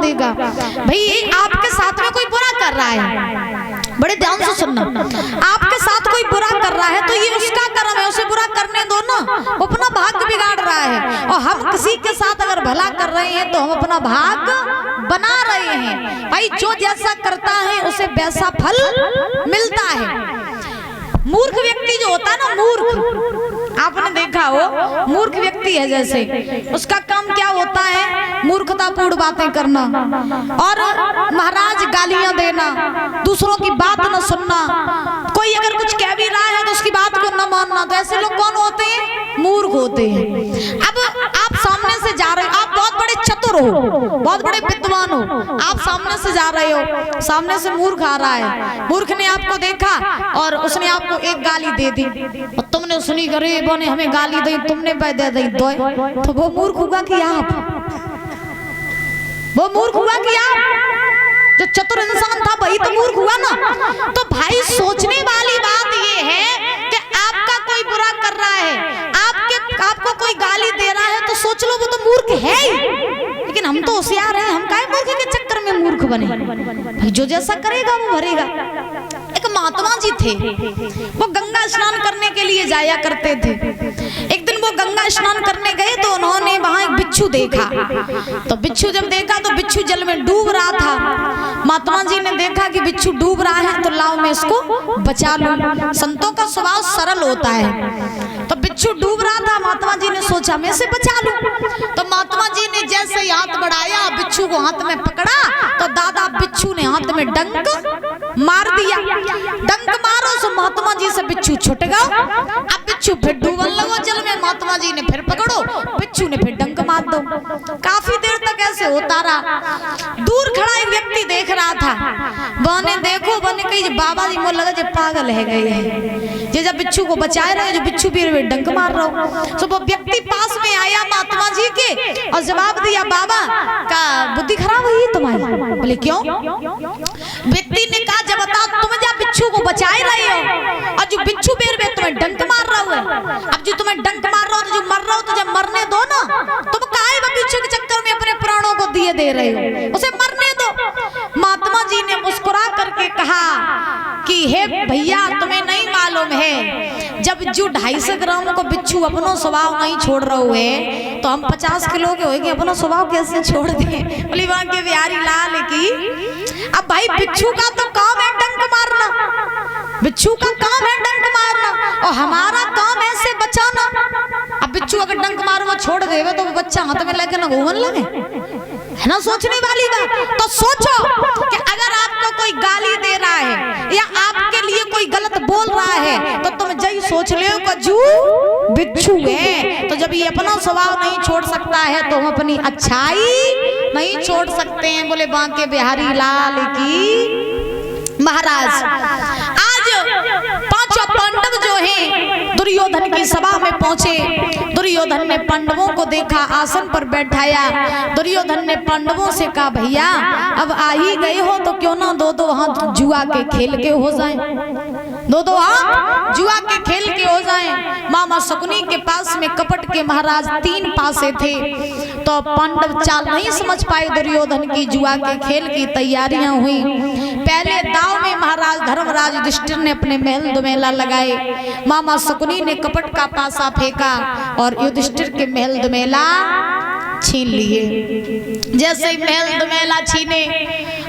देगा। भाई आपके साथ में कोई बुरा कर रहा है, बड़े ध्यान से सुनना, आपके साथ कोई बुरा कर रहा है तो ये उसका कर्म है, उसे बुरा करने दो ना, वो अपना भाग्य बिगाड़ रहा है। और हम किसी के साथ अगर भला कर रहे हैं तो हम अपना भाग्य बना रहे हैं। भाई जो जैसा करता है उसे वैसा फल मिलता है। मूर्ख व्यक्ति जो होता है ना, मूर्ख, आपने देखा हो मूर्ख व्यक्ति है जैसे, उसका काम क्या होता है, मूर्खतापूर्ण बातें करना और महाराज गालियां देना, दूसरों की बात न सुनना, कोई अगर कुछ कह भी रहा है तो उसकी बात को न मानना। तो ऐसे लोग कौन होते हैं, मूर्ख होते हैं। अब आप सामने से जा रहे हो, आप बहुत बड़े चतुर हो, बहुत बड़े विद्वान हो, आप सामने से जा रहे हो, सामने से मूर्ख आ रहा है, मूर्ख ने आपको देखा और उसने आपको एक गाली दे दी और तुमने सुनी, गरीबों ने हमें गाली दी, तुमने दे दी, तो वो मूर्ख होगा कि आप, वो मूर्ख हुआ कि आप? जो चतुर इंसान था वही तो मूर्ख हुआ ना। तो भाई सोचने वाली बात ये है कि आपका कोई बुरा कर रहा है, आपको कोई गाली दे रहा है तो सोच लो वो तो मूर्ख है ही। लेकिन हम तो होशियार हैं, हम काहे मूर्ख के चक्कर में मूर्ख बने। भाई जो जैसा करेगा वो भरेगा। एक महात्मा जी थे, वो गंगा स्नान करने के लिए जाया करते थे। एक दिन वो गंगा स्नान करने गए तो उन्होंने वहां एक बिच्छू देखा। तो बिच्छू जब देखा तो बिच्छू जल में डूब रहा था। महात्मा जी ने देखा कि बिच्छू डूब रहा है तो लाओ मैं इसको बचा लूं। संतों का स्वभाव सरल होता है। तो बिच्छू डूब रहा था, महात्मा जी ने सोचा मैं इसे बचा लूं। तो महात्मा जी ने जैसे ही हाथ बढ़ाया, बिच्छू को हाथ में पकड़ा तो दादा बिच्छू ने हाथ में डंक मार दिया। डंक मारो सो महात्मा जी से बिच्छू छूट गया। अब बिच्छू फिर डूबने लगो जल में, महात्मा जी ने फिर पकड़ो, बिच्छू ने फिर डंक मार दो। काफी देर तक ऐसे होता रहा। दूर खड़ा एक व्यक्ति देख रहा था, बने देखो बने कही बाबा जी मुझे लगा जो पागल है गए हैं, ये जब बिच्छू को बचाए रहे, जो बिच्छू भी डंक मार रहा हूं। तो वो व्यक्ति पास में आया महात्मा जी के और जवाब दिया, बाबा का बुद्धि खराब हुई तुम्हारी? बोले क्यों? व्यक्ति ने कहा जब बताओ तुम जब बिच्छू को बचाए रहे हो और जो बिच्छू बेर में तुम्हें डंक मार रहा है, अब जो तुम्हें डंक मार रहा हो तो जो मर रहा हो तो जब मरने दो ना, तुम काहे बिच्छू के चक्कर में अपने प्राणों को दिए दे रहे हो, उसे मरने दो। महात्मा जी ने मुस्कुरा करके कहा कि हे भैया तुम्हें नहीं मालूम है, जब जो 250 ग्राम को बिच्छू अपना स्वभाव नहीं छोड़ रहा है तो हम 50 किलो के होंगे, अपना स्वभाव कैसे छोड़ दे। बोली वहां के बिहारी लाल की। अब भाई बिच्छू का तो काम है डंक मारना, बिच्छू का काम है डंक मारना और हमारा काम है से बचाना। अब बिच्छू अगर डंक मारो वो छोड़ देवे तो वो बच्चा हाथ में लेके ना घूमने लगे, है ना सोचने वाली बात। तो सोचो कि अगर आपको कोई गाली दे रहा है या आपके लिए कोई गलत बोल रहा है तो तुम जय सोच ले कजू बिच्छू है। तो जब ये अपना स्वभाव नहीं छोड़ सकता है तो हम अपनी अच्छाई नहीं छोड़ सकते हैं। बोले बांके बिहारी लाल की महाराज। आज पांचों पांडव जो हैं दुर्योधन की सभा में पहुंचे। दुर्योधन ने पांडवों को देखा, आसन पर बैठाया। दुर्योधन ने पांडवों से कहा भैया अब आ ही गए हो तो क्यों ना दो हाथ जुआ के खेल के हो जाए, दो हाथ जुआ के खेल के हो जाए। मामा शकुनी के पास में कपट के महाराज 3 पासे थे तो पांडव चाल नहीं समझ पाए दुर्योधन की। जुआ के खेल की तैयारियां हुई। पहले दाव में महाराज धर्मराज युधिष्ठिर ने अपने महल दुमेला लगाए। मामा शकुनी ने कपट का पासा फेंका और युधिष्ठिर के महल दुमेला छीन लिए। जैसे ही महल दुमेला छीने,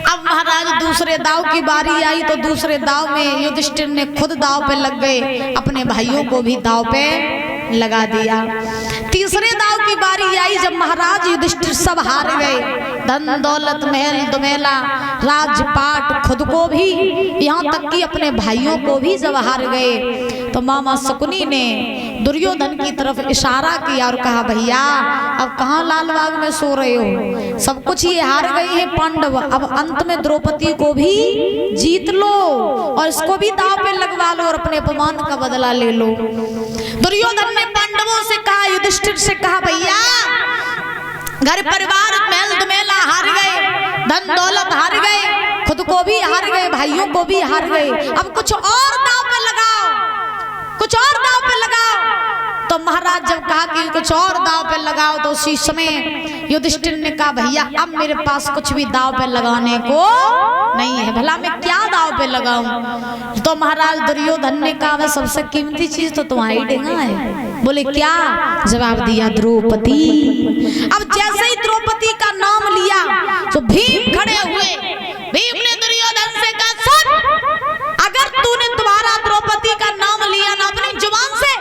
अब महाराज दूसरे दाव की बारी आई तो दूसरे दाव में युधिष्ठिर ने खुद दाव पे लग गए, अपने भाइयों को भी दाव पे लगा दिया। तीसरे दाव की बारी आई जब महाराज युधिष्ठिर सब हार गए, धन दौलत महल दुमेला राजपाट खुद को भी, यहाँ तक कि अपने भाइयों को भी जब हार गए तो मामा शकुनी ने दुर्योधन की तरफ इशारा किया और कहा भैया अब कहाँ लालबाग में सो रहे हो, सब कुछ ये हार गए हैं पांडव, अब अंत में द्रौपदी को भी जीत लो और इसको भी दाव पे लगवा लो और अपने अपमान का बदला ले लो। दुर्योधन ने पांडवों से कहा, युधिष्ठिर से कहा भैया घर परिवार महल दुमेला हार गए, धन दौलत हार गए, खुद को भी हार गए, भाइयों को भी हार गए, अब कुछ और दाव पे लगाओ, कुछ और दाव पे लगाओ। तो महाराज जब कहा कि कुछ और दाव पे लगाओ तो उसी समय युधिष्ठिर ने कहा भैया अब मेरे पास कुछ भी दाव पे लगाने को नहीं है, भला मैं क्या दाव पे लगाऊं। तो महाराज दुर्योधन ने कहा वह सबसे कीमती चीज तो तुम्हारी डेंगा है। बोले क्या? जवाब दिया द्रौपदी। अब जैसे ही द्रौपदी का नाम लिया तो भीम खड़े हुए। भीम ने दुर्योधन से कहा सुन, अगर तूने दोबारा द्रौपदी का नाम लिया ना अपनी जुबान से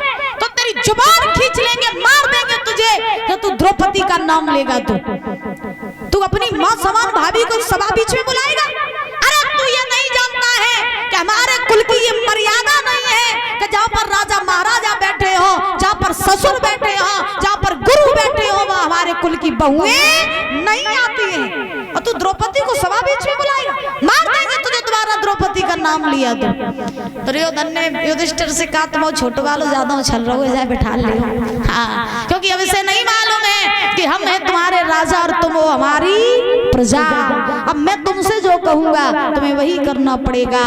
तो तेरी जुबान खींच लेंगे, मार देंगे तुझे। तो तू द्रौपदी का नाम लेगा तू अपनी मां समान भाभी को सभा बीच में बुलाएगा? अरे तू ये नहीं जानता है कि हमारे कुल की ये मर्यादा नहीं है कि जहाँ पर राजा महाराजा बैठे हो, जहाँ पर ससुर बैठे हो, जहाँ पर गुरु बैठे हो, वहाँ हमारे कुल की बहुएं नहीं आती हैं। और तू द्रौपदी को सभा बीच में बुलाएगा? मार देंगे तुझे दोबारा द्रौपदी का नाम लिया तो। दुर्योधन ने युधिष्ठिर से कहा तुम छोटे वालों ज्यादा उछल रहे हो, बैठा ले। हाँ, क्योंकि अब इसे नहीं मालूम है कि हम हैं तुम्हारे राजा और तुम हो हमारी प्रजा। अब मैं तुमसे जो कहूंगा तुम्हें वही करना पड़ेगा।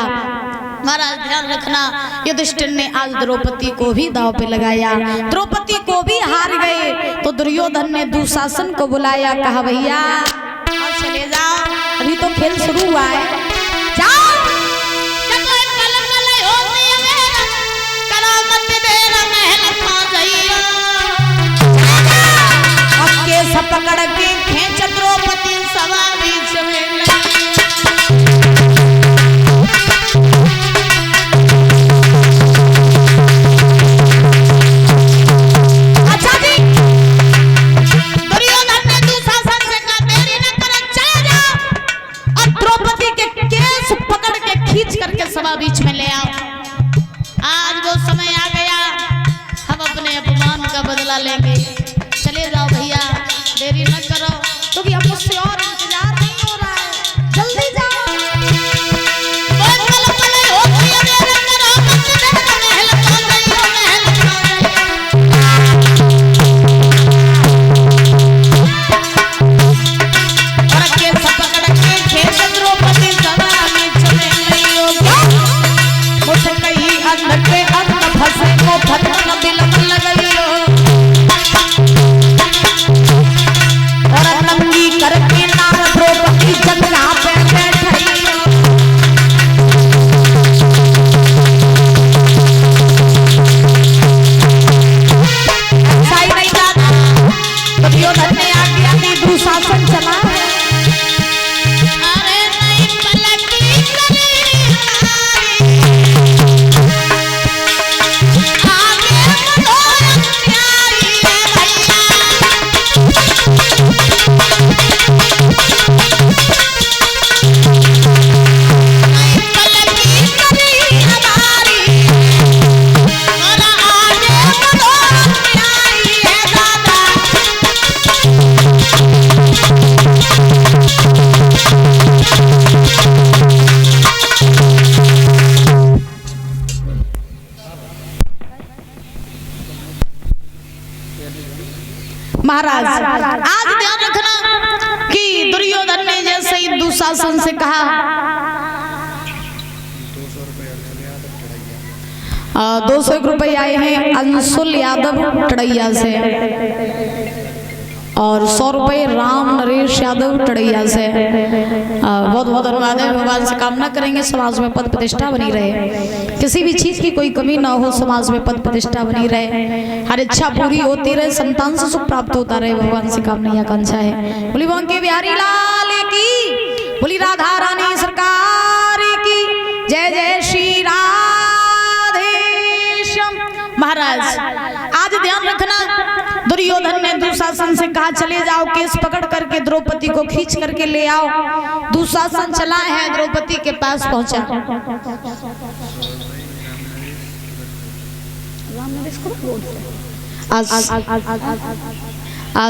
महाराज ध्यान रखना, युधिष्ठिर ने आज द्रौपदी को भी दाव पे लगाया, द्रौपदी को भी हार गए। तो दुर्योधन ने दुशासन को बुलाया, कहा भैया चले जाओ, अभी तो खेल शुरू हुआ है, जाओ। अब केस पकड़ के खींच द्रौपदी सभा बीच में। सभा बीच में ले आओ। आज वो समय आ गया, हम अपने अपमान का बदला लेंगे। चले जाओ भैया, देरी न करो, क्योंकि हम मुझसे और इंतजार नहीं हो रहा है, जल्दी जाओ। महाराज आज ध्यान रखना कि दुर्योधन ने जैसे ही दुशासन से कहा 200 रुपए आए हैं अंशुल यादव टड़ैया से और 100 रुपए राम नरेश यादव टड़ैया से। बहुत बहुत धन्यवाद है। भगवान से कामना करेंगे समाज में पद प्रतिष्ठा बनी रहे, किसी भी चीज की कोई कमी ना हो, समाज में पद प्रतिष्ठा बनी रहे, हर इच्छा पूरी होती रहे, संतान से सुख प्राप्त होता रहे। भगवान से कामना आकांक्षा है। बोली बांके बिहारी लाल की, बोली राधा रानी सरकार की जय। जय श्री राधे श्याम। महाराज आज ध्यान रखना, दुर्योधन ने दुशासन से कहा चले जाओ, केस पकड़ करके द्रौपदी को खींच करके ले आओ। दुशासन चला है, द्रौपदी के पास पहुंचा।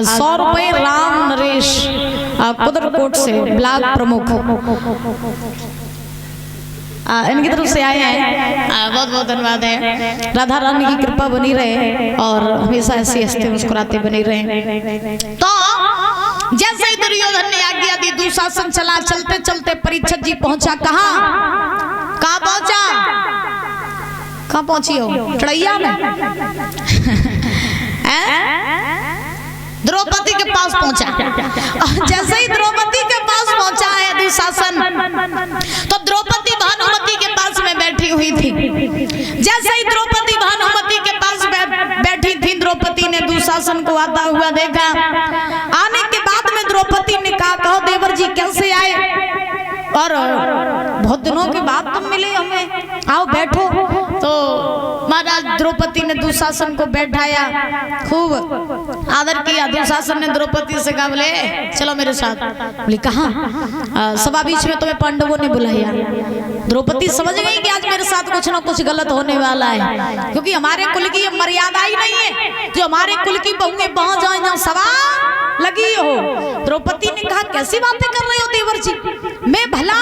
100 रुपए राम नरेश कुदरकोट से ब्लॉक प्रमुख इनकी तरफ से आए हैं। बहुत बहुत धन्यवाद है। राधा रानी की कृपा बनी रहे और हमेशा ऐसे हंसते मुस्कुराते बने रहे। तो जैसे ही दुर्योधन ने आज्ञा दी, दुशासन चला। चलते चलते परीक्षित जी पहुंचा। कहाँ पहुंचा? कहाँ पहुंची हो? टड़ैया में। द्रौपदी के पास पहुंचा। जैसे ही द्रौपदी के पास पहुंचा है दुशासन, तो द्रौपदी भानुमति के पास में बैठी हुई थी। जैसे ही द्रौपदी भानुमति के पास बैठी थी, द्रौपदी ने दुशासन को आता हुआ देखा। आने के बाद में द्रौपदी ने कहा, कहो देवर जी कैसे आए, और बहुत दिनों के बाद तुम मिले हमें, आओ बैठो। तो महाराज द्रौपदी ने दुशासन को बैठाया, खूब आदर किया। दुशासन ने द्रौपदी से कहा, बोले चलो मेरे साथ। बोले कहाँ? सभा बीच में तुम्हें पांडवों ने बुलाया। द्रौपदी समझ गई कि आज मेरे साथ कुछ ना कुछ गलत होने वाला है, क्योंकि हमारे कुल की ये मर्यादा ही नहीं है जो हमारे कुल की बहुएं पहुंच जाए जहाँ सभा लगी हो। द्रौपदी ने कहा, कैसी बातें कर रहे हो देवर जी, मैं भला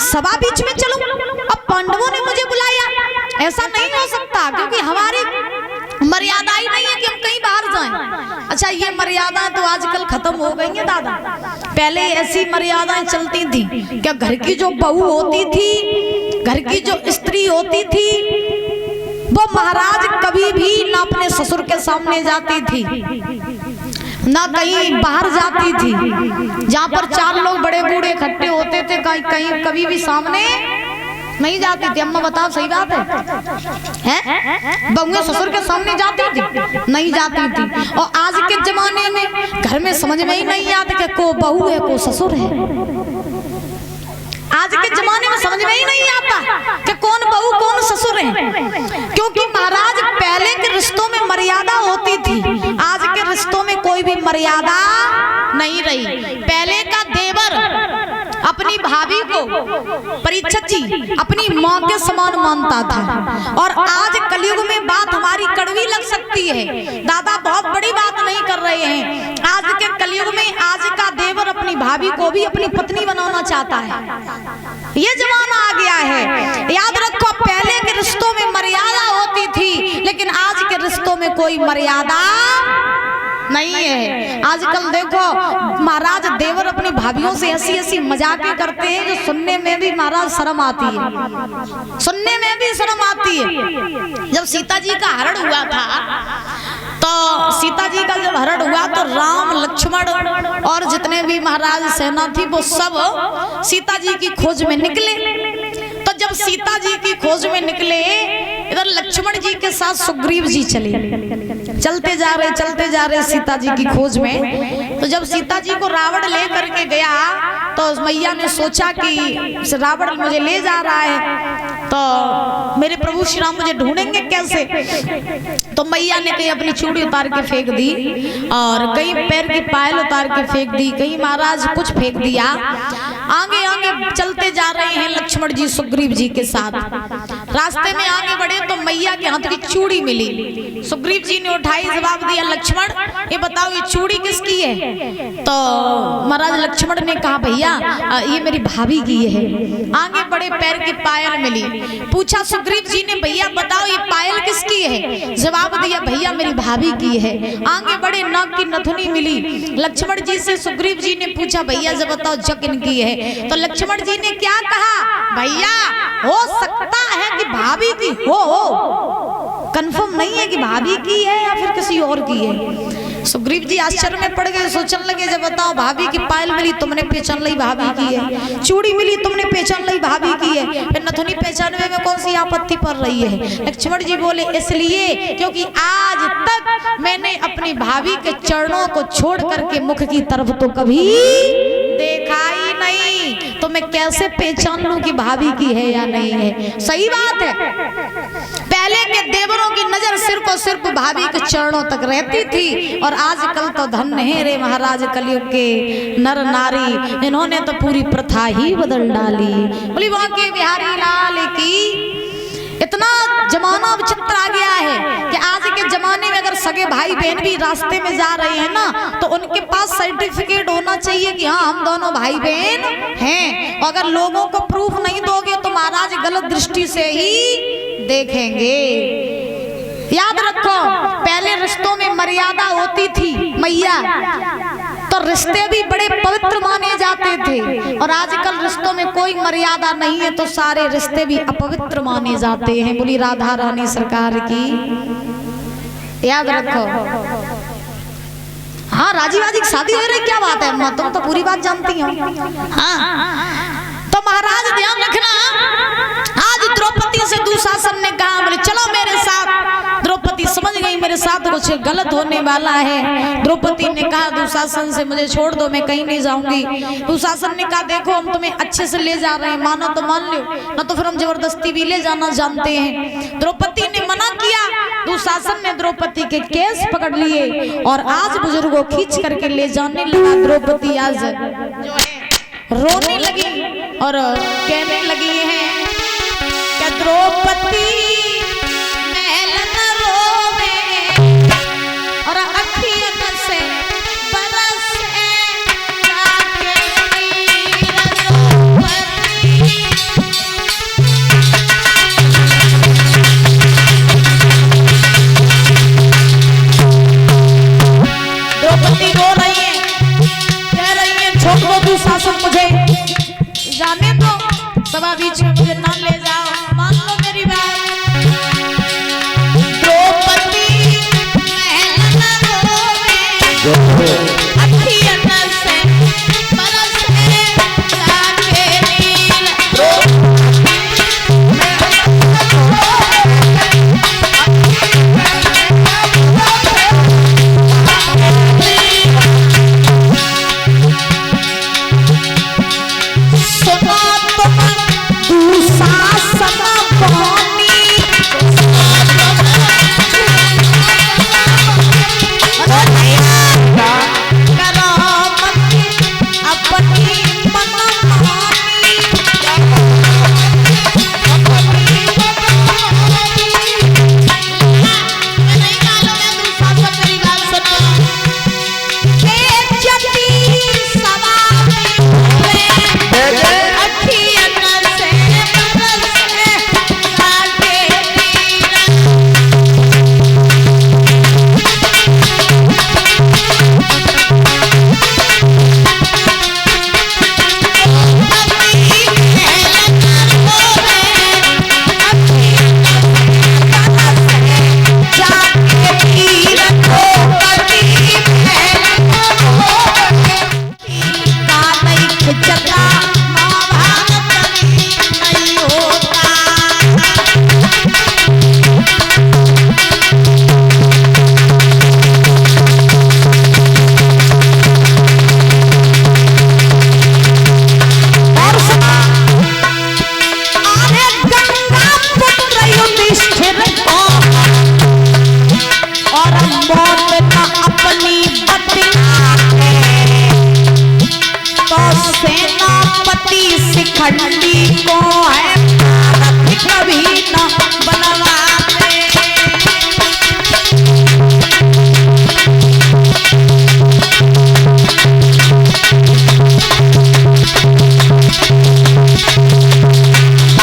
सभा बीच में चलूं? अब पांडवों ने मुझे बुलाया, ऐसा नहीं हो सकता, क्योंकि हमारी मर्यादा ही नहीं है कि हम कहीं बाहर जाएं। अच्छा, ये मर्यादा तो आजकल खत्म हो गई है दादा। पहले ऐसी मर्यादाएं चलती थी, क्या घर की जो बहू होती थी, घर की जो स्त्री होती थी, वो महाराज कभी भी ना अपने ससुर के सामने जाती थी, ना कहीं बाहर जाती थी। जहाँ पर चार लोग बड़े बूढ़े इकट्ठे होते थे, कहीं कभी भी सामने नहीं जाती थी। अम्मा बताओ, सही बात है? बहुएं ससुर के सामने जाती थी? नहीं जाती थी। और आज के जमाने में घर में समझ में ही नहीं आता कि को बहू है को ससुर है। आज के जमाने में समझ में ही नहीं आता कि कौन बहू कौन ससुर है, क्योंकि महाराज पहले के रिश्तों में मर्यादा होती थी, आज के रिश्तों में कोई भी मर्यादा नहीं रही। पहले का देवर अपनी भाभी को परीक्षित जी अपनी माँ के समान मानता था, और आज कलयुग में बात हमारी कड़वी लग सकती है दादा, बहुत बड़ी बात नहीं कर रहे हैं। आज के कलयुग में आज का देवर अपनी भाभी को भी अपनी पत्नी बनाना चाहता है। ये जमाना आ गया है। याद रखो, पहले के रिश्तों में मर्यादा होती थी, लेकिन आज के रिश्तों में कोई मर्यादा नहीं है। आजकल देखो महाराज देवर अपनी भाभियों से ऐसी ऐसी मजाकें करते हैं जो सुनने में भी महाराज शर्म आती है, सुनने में भी शर्म आती है। जब सीता जी का हरण हुआ था, तो सीता जी का जब हरण हुआ तो राम लक्ष्मण और जितने भी महाराज सेना थी वो सब सीता जी की खोज में निकले। तो जब सीता जी की खोज में निकले, इधर लक्ष्मण जी के साथ सुग्रीव जी चलते जा रहे सीता जी की खोज में। तो जब सीता जी को रावण ले करके गया, तो मैया ने सोचा कि रावण मुझे ले जा रहा है, तो मेरे प्रभु श्री राम मुझे ढूंढेंगे कैसे। तो मैया ने कहीं अपनी चूड़ी उतार के फेंक दी, और कहीं पैर की पायल उतार के फेंक दी, कहीं महाराज कुछ फेंक दिया। आगे आगे चलते जा रहे हैं लक्ष्मण जी सुग्रीव जी के साथ। रास्ते में आगे बढ़े तो मैया के हाथ की चूड़ी मिली। सुग्रीव जी ने उठाई, जवाब दिया, लक्ष्मण ये बताओ ये चूड़ी किसकी है? तो महाराज लक्ष्मण ने कहा, भैया ये मेरी भाभी की है। आगे बड़े पैर की पायल मिली। पूछा सुग्रीव जी ने, भैया बताओ ये पायल किसकी है? जवाब दिया, भैया मेरी भाभी की है। आगे बड़े नाक की नथुनी मिली। लक्ष्मण जी से सुग्रीव जी ने पूछा, भैया जब बताओ जग इनकी है? तो लक्ष्मण जी ने क्या कहा, भैया हो सकता है कि भाभी की हो, कंफर्म नहीं है कि भाभी की है या फिर किसी और की है। सुग्रीव जी आश्चर्य में पड़ गए, सोचने लगे, जब बताओ भाभी की पायल मिली तुमने पहचान ली भाभी की है, चूड़ी मिली तुमने पहचान ली भाभी की है, फिर नथुनी पहचानने में कौन सी आपत्ति पड़ रही है? लक्ष्मण जी बोले, इसलिए क्योंकि आज तक मैंने अपनी भाभी के चरणों को छोड़ करके मुख की तरफ तो कभी देखा ही नहीं, तो मैं कैसे पहचान लूं कि भाभी की है या नहीं है? सही बात है, पहले के देवरों की नजर सिर्फ और सिर्फ भाभी के चरणों तक रहती थी, और आजकल तो धन है रे महाराज कलयुग के नर नारी, इन्होंने तो पूरी प्रथा ही बदल डाली। बोली वहां के बिहारी लाल की। इतना जमाना विचित्र आ गया है कि आज के जमाने में अगर सगे भाई बहन भी रास्ते में जा रहे हैं ना, तो उनके पास सर्टिफिकेट होना चाहिए कि हाँ हम दोनों भाई बहन हैं। अगर लोगों को प्रूफ नहीं दोगे तो महाराज गलत दृष्टि से ही देखेंगे। याद रखो, पहले रिश्तों में मर्यादा होती थी मैया, तो रिश्ते भी बड़े पवित्र माने जाते थे, और आजकल रिश्तों में कोई मर्यादा नहीं है तो सारे रिश्ते भी अपवित्र माने जाते हैं। बोली राधा रानी सरकार की। याद रखो, हाँ राजी वाजी की शादी हो रही, क्या बात है अम्मा, तुम तो पूरी बात जानती हो। हाँ तो महाराज ध्यान रखना, आज द्रौपदी से दुशासन ने कहा बोले चलो मेरे साथ। द्रौपदी समझ गई मेरे साथ कुछ गलत होने वाला है। द्रौपदी ने कहा दुशासन से मुझे छोड़ दो, मैं कहीं नहीं जाऊंगी। दुशासन ने कहा देखो हम तुम्हें अच्छे से ले जा रहे हैं, मानो तो मान लो, ना तो फिर हम जबरदस्ती भी ले जाना जानते हैं। द्रौपदी ने मना किया। दुशासन ने द्रौपदी के केस पकड़ लिए और आज बुजुर्गों खींच करके ले जाने लगा। द्रौपदी आज जो है रोने लगी और कहने लगी है कि द्रौपदी महल न रोवे और अखियन से बरसे जाके नीर द्रौपदी रो रही है, कह रही है छोड़ दो दुशासन, मुझे जाने दो, सभा बीच में मुझे ना ले जाओ, मान लो मेरी बात। द्रौपदी महल न रोवे अखियन से बरसे जाके नीर खंडी को है कभी न बनवाते।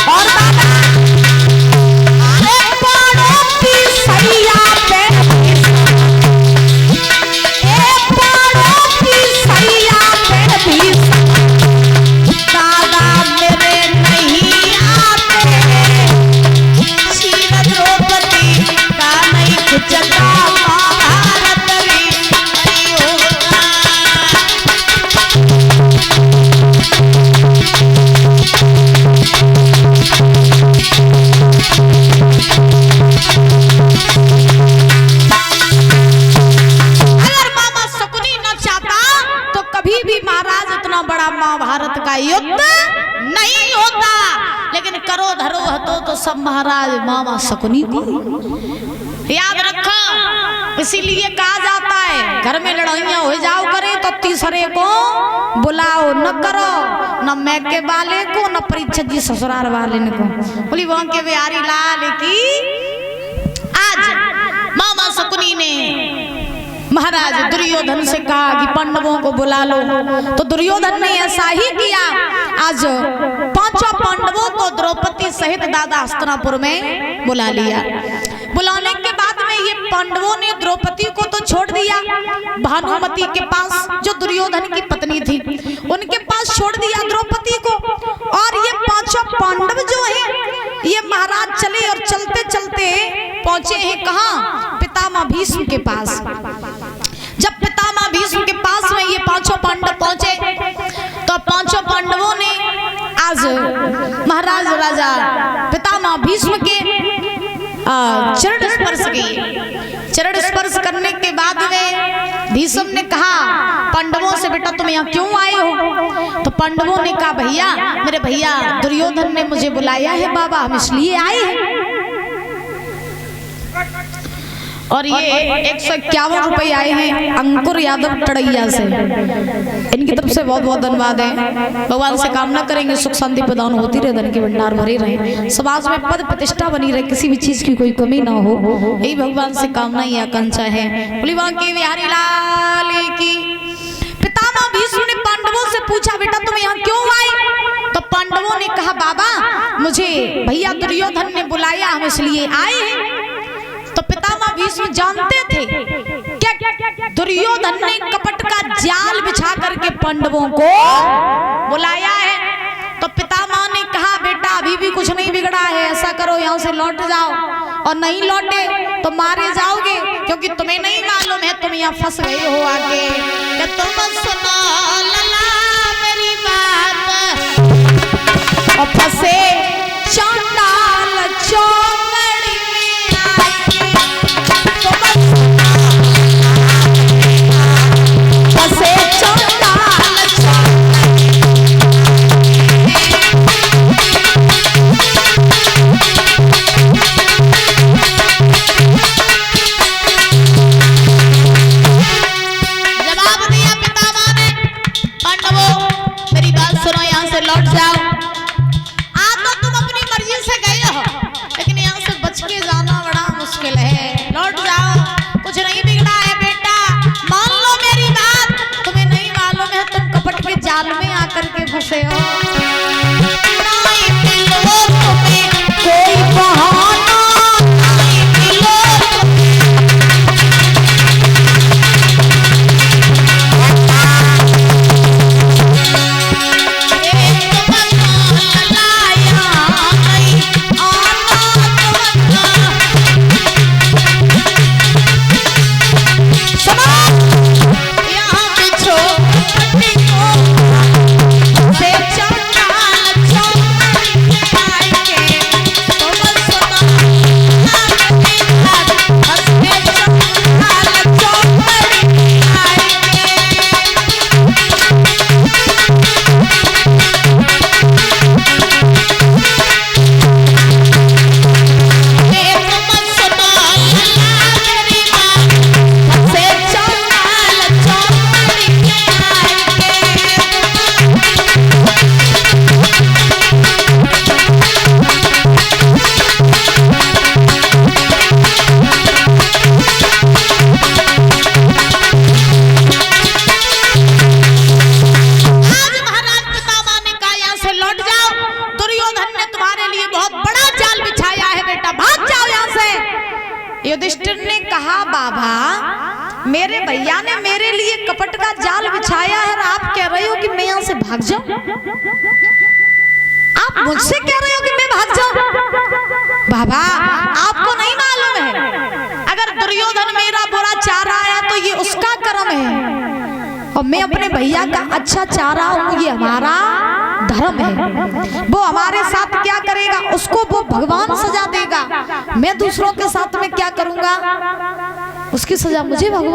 और बाबा अरे बड़ों की सैया पे बड़ों की सैया पे भी महाभारत का युद्ध नहीं होता, लेकिन करो धरो हतो तो सब महाराज मामा शकुनी को याद रखो। इसीलिए कहा जाता है घर में लड़ाइयां हो जाओ करे तो तीसरे को बुलाओ न करो, न मैके वाले को न परीक्षित जी ससुराल वाले को। बोली वहां के बिहारी लाल की आज मामा शकुनी ने महाराज दुर्योधन से कहा कि पांडवों को बुला लो, तो दुर्योधन ने ऐसा ही किया। आज पांचों पांडवों को द्रौपदी सहित दादा हस्तिनापुर में बुला लिया। बुलाने के बाद में ये पांडवों ने द्रौपदी को तो छोड़ दिया, भानुमति के पास जो दुर्योधन की पत्नी थी उनके पास छोड़ दिया द्रौपदी को। और ये पांचों पांडव जो है ये महाराज चले और चलते चलते पहुंचे हैं कहाँ, पितामह भीष्म के पास। जब पितामह भीष्म पांचों पांडव पहुंचे तो पांचों पांडवों ने आज महाराज राजा पितामह भीष्म के चरण स्पर्श किए। चरण स्पर्श करने के बाद में भीष्म ने कहा पांडवों से, बेटा तुम यहाँ क्यों आए हो? तो पांडवों ने कहा भैया, मेरे भैया दुर्योधन ने मुझे बुलाया है बाबा, हम इसलिए आए हैं। और ये 151 रुपए आए हैं अंकुर यादव टड़ैया से, इनकी तरफ से बहुत बहुत धन्यवाद है। भगवान से कामना करेंगे सुख शांति प्रदान होती रहे, धन के भंडार भरे रहे, समाज में पद प्रतिष्ठा बनी रहे, किसी भी चीज की कोई कमी ना हो, यही भगवान से कामना या आकांक्षा है। बोलिए की बिहारी लाल की। पितामह भीष्म ने पांडवों से पूछा बेटा तुम यहाँ क्यों आए? तो पांडवों ने कहा बाबा मुझे भैया दुर्योधन ने बुलाया, हम इसलिए आए हैं। तो पितामह भीष्म जानते थे क्या दुर्योधन ने कपट का जाल बिछा करके पांडवों को बुलाया है। तो पितामह ने कहा बेटा अभी भी कुछ नहीं बिगड़ा है, ऐसा करो यहाँ से लौट जाओ, और नहीं लौटे तो मारे जाओगे, क्योंकि तुम्हें नहीं मालूम है तुम यहाँ फंस गए हो आगे। कि तुम सुनो लला मेरी बात, और फंसे चांडाल चौकड़ी में आए, फंसे चांडाल चौकड़ी। जवाब दिया पितामह ने, पांडवों मेरी बात सुनो, यहाँ से लौट जाओ। आज तो तुम अपनी मर्जी से गए हो, लेकिन यहाँ से बच के जाना बड़ा मुश्किल है, लौट जाओ, कुछ नहीं बिगड़ा है बेटा, मान लो मेरी बात, तुम्हें नहीं मालूम है तुम कपट के जाल में आकर के फंसे हो। नहीं मिलो तुम्हें कोई बहाना, नहीं मिलो युधिष्ठिर ने कहा बाबा मेरे भैया ने मेरे लिए कपट का जाल बिछाया है और आप कह रहे हो कि मैं यहाँ से भाग जाऊं? आप मुझसे कह रहे हो कि मैं भाग जाऊं? बाबा आपको नहीं मालूम है, अगर दुर्योधन मेरा बुरा चाह रहा है तो ये उसका कर्म है, और मैं अपने भैया का अच्छा चाह रहा हूँ, ये हमारा धर्म है। वो हमारे साथ क्या करेगा उसको वो भगवान सजा देगा, मैं दूसरों के साथ में क्या करूंगा उसकी सजा मुझे भगवान